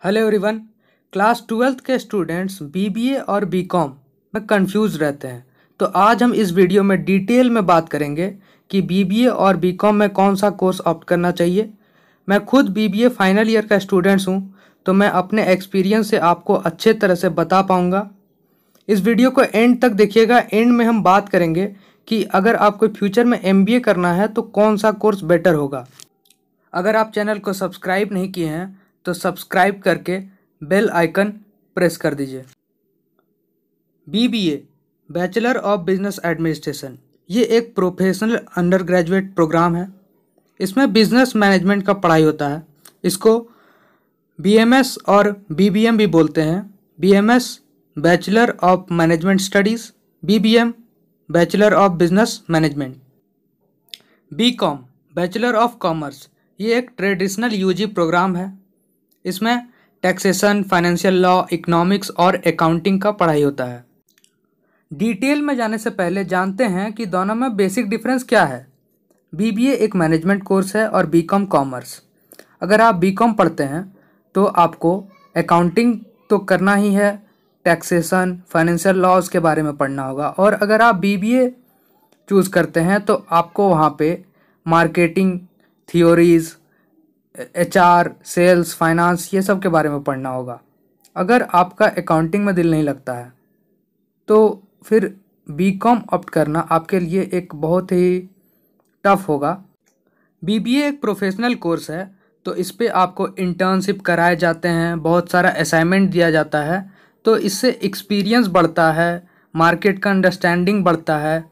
Hello everyone. Class 12th के students BBA और BCom में कंफ्यूज रहते हैं, तो आज हम इस वीडियो में डिटेल में बात करेंगे कि बीबीए और बीकॉम में कौन सा कोर्स ऑप्ट करना चाहिए। मैं खुद बीबीए फाइनल ईयर का स्टूडेंट्स हूं, तो मैं अपने एक्सपीरियंस से आपको अच्छे तरह से बता पाऊंगा। इस वीडियो को एंड तक देखिएगा। एंड में हम बात करेंगे कि अगर आपको फ्यूचर में एमबीए करना है तो कौन सा कोर्स बेटर होगा। अगर आप चैनल को सब्सक्राइब नहीं किए हैं तो सब्सक्राइब करके बेल आइकन प्रेस कर दीजिए। BBA bachelor of business administration ये एक प्रोफेशनल अंडर ग्रेजुएट प्रोग्राम है। इसमें बिजनेस मैनेजमेंट का पढ़ाई होता है। इसको बीएमएस और बीबीएम भी बोलते हैं। BMS bachelor of management studies, BBM bachelor of business management. BCom bachelor of commerce ये एक ट्रेडिशनल यूजी प्रोग्राम है। इसमें टैक्सेशन, फाइनेंशियल लॉ, इकोनॉमिक्स और अकाउंटिंग का पढ़ाई होता है। डिटेल में जाने से पहले जानते हैं कि दोनों में बेसिक डिफरेंस क्या है। बीबीए एक मैनेजमेंट कोर्स है और बीकॉम कॉमर्स। अगर आप बीकॉम पढ़ते हैं तो आपको अकाउंटिंग तो करना ही है, टैक्सेशन, फाइनेंशियल लॉज के बारे में पढ़ना होगा। और अगर आप बीबीए चूज़ करते हैं तो आपको वहाँ पे marketing theories, HR, sales, finance ये सब के बारे में पढ़ना होगा। अगर आपका अकाउंटिंग में दिल नहीं लगता है तो फिर बीकॉम ऑप्ट करना आपके लिए एक बहुत ही टफ होगा। बीबीए एक प्रोफेशनल कोर्स है, तो इस पे आपको इंटर्नशिप कराए जाते हैं, बहुत सारा असाइनमेंट दिया जाता है, तो इससे एक्सपीरियंस बढ़ता है, मार्केट का अंडरस्टैंडिंग बढ़ता है।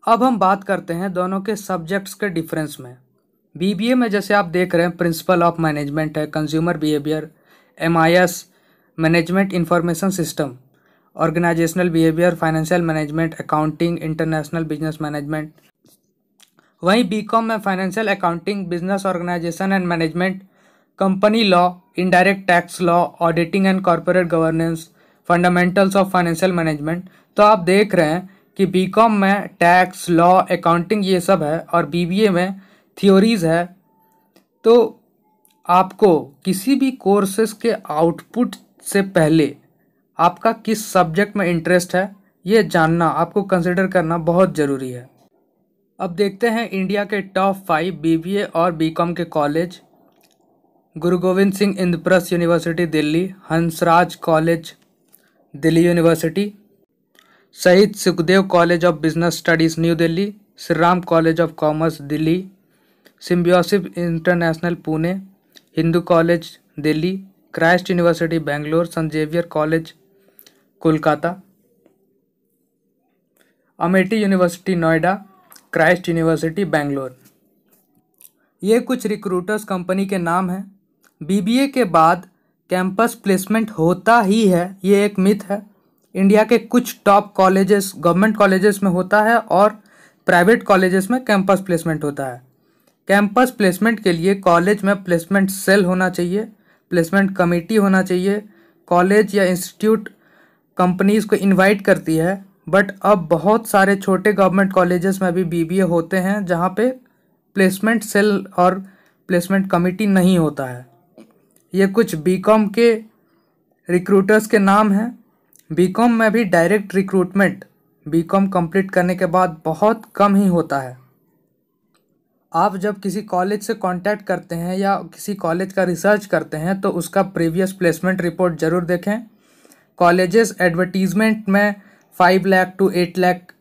अब हम बात करते हैं दोनों के सब्जेक्ट्स के डिफरेंस में। बीबीए में जैसे आप देख रहे हैं प्रिंसिपल ऑफ मैनेजमेंट है, consumer behaviour, MIS management information system, organisational behaviour, financial management, accounting, international business management. वहीं बीकॉम में financial accounting, business organisation and management, company law, indirect tax law, auditing and corporate governance, fundamentals of financial management. तो आप देख रहे हैं कि BCom में tax, law, accounting ये सब है और बीबीए में थ्योरीज़ है। तो आपको किसी भी कोर्सेज के आउटपुट से पहले आपका किस सब्जेक्ट में इंटरेस्ट है ये जानना, आपको कंसिडर करना बहुत ज़रूरी है। अब देखते हैं इंडिया के टॉप 5 बीबीए और बीकॉम के college. Guru Gobind Singh Indraprastha University Delhi, Hansraj College Delhi University, Shaheed Sukhdev College of Business Studies New Delhi, Shri Ram College of Commerce Delhi, Symbiosis International Pune, Hindu College Delhi, Christ University Bangalore, Saint Xavier College Kolkata, Amethi University Noida, Christ University Bangalore. ये कुछ रिक्रूटर्स कंपनी के नाम हैं। बीबीए के बाद कैंपस प्लेसमेंट होता ही है, ये एक मिथ है। इंडिया के कुछ टॉप कॉलेजेस गवर्नमेंट कॉलेजेस में होता है और प्राइवेट कॉलेजेस में कैंपस प्लेसमेंट होता है। कैंपस प्लेसमेंट के लिए कॉलेज में प्लेसमेंट सेल होना चाहिए, प्लेसमेंट कमेटी होना चाहिए। कॉलेज या इंस्टीट्यूट कंपनीज़ को इनवाइट करती है, बट अब बहुत सारे छोटे गवर्नमेंट कॉलेजेस में भी बीबीए होते हैं जहाँ पे प्लेसमेंट सेल और प्लेसमेंट कमेटी नहीं होता है। ये कुछ बीकॉम के रिक्रूटर्स के नाम हैं। बीकॉम में भी डायरेक्ट रिक्रूटमेंट बीकॉम कंप्लीट करने के बाद बहुत कम ही होता है। आप जब किसी कॉलेज से कांटेक्ट करते हैं या किसी कॉलेज का रिसर्च करते हैं तो उसका प्रीवियस प्लेसमेंट रिपोर्ट ज़रूर देखें। कॉलेजेस एडवर्टीजमेंट में 5 लाख टू 8 लाख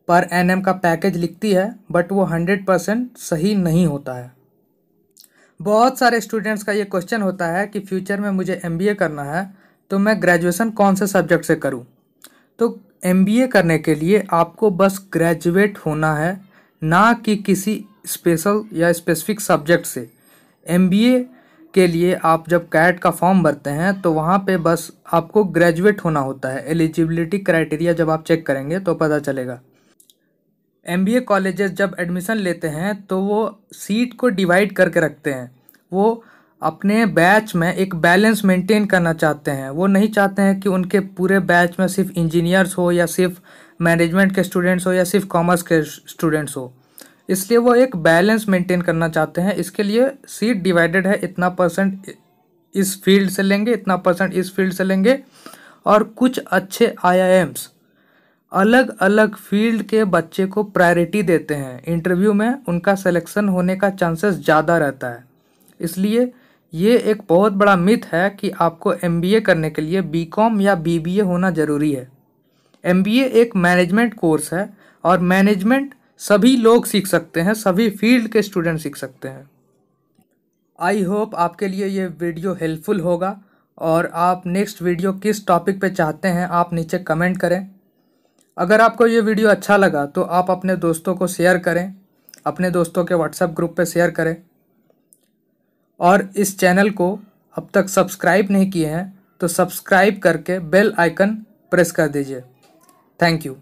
पर एनएम का पैकेज लिखती है, बट वो 100% सही नहीं होता है। बहुत सारे स्टूडेंट्स का ये क्वेश्चन होता है कि फ्यूचर में मुझे एमबीए करना है तो मैं ग्रेजुएशन कौन से सब्जेक्ट से करूं। तो एमबीए करने के लिए आपको बस ग्रेजुएट होना है, ना कि किसी स्पेशल या स्पेसिफिक सब्जेक्ट से। एमबीए के लिए आप जब कैट का फॉर्म भरते हैं तो वहाँ पे बस आपको ग्रेजुएट होना होता है। एलिजिबिलिटी क्राइटेरिया जब आप चेक करेंगे तो पता चलेगा। एमबीए कॉलेजेस जब एडमिशन लेते हैं तो वो सीट को डिवाइड करके रखते हैं। वो अपने बैच में एक बैलेंस मेंटेन करना चाहते हैं। वो नहीं चाहते हैं कि उनके पूरे बैच में सिर्फ इंजीनियर्स हो या सिर्फ मैनेजमेंट के स्टूडेंट्स हो या सिर्फ कॉमर्स के स्टूडेंट्स हो। इसलिए वो एक बैलेंस मेंटेन करना चाहते हैं। इसके लिए सीट डिवाइडेड है, इतना परसेंट इस फील्ड से लेंगे, इतना परसेंट इस फील्ड से लेंगे। और कुछ अच्छे आईआईएम्स अलग अलग फील्ड के बच्चे को प्रायोरिटी देते हैं, इंटरव्यू में उनका सिलेक्शन होने का चांसेस ज़्यादा रहता है। इसलिए ये एक बहुत बड़ा मिथ है कि आपको एमबीए करने के लिए बीकॉम या बीबीए होना ज़रूरी है। एमबीए एक मैनेजमेंट कोर्स है और मैनेजमेंट सभी लोग सीख सकते हैं, सभी फील्ड के स्टूडेंट सीख सकते हैं। आई होप आपके लिए ये वीडियो हेल्पफुल होगा और आप नेक्स्ट वीडियो किस टॉपिक पे चाहते हैं आप नीचे कमेंट करें। अगर आपको ये वीडियो अच्छा लगा तो आप अपने दोस्तों को शेयर करें, अपने दोस्तों के व्हाट्सएप ग्रुप पे शेयर करें। और इस चैनल को अब तक सब्सक्राइब नहीं किए हैं तो सब्सक्राइब करके बेल आइकन प्रेस कर दीजिए। Thank you.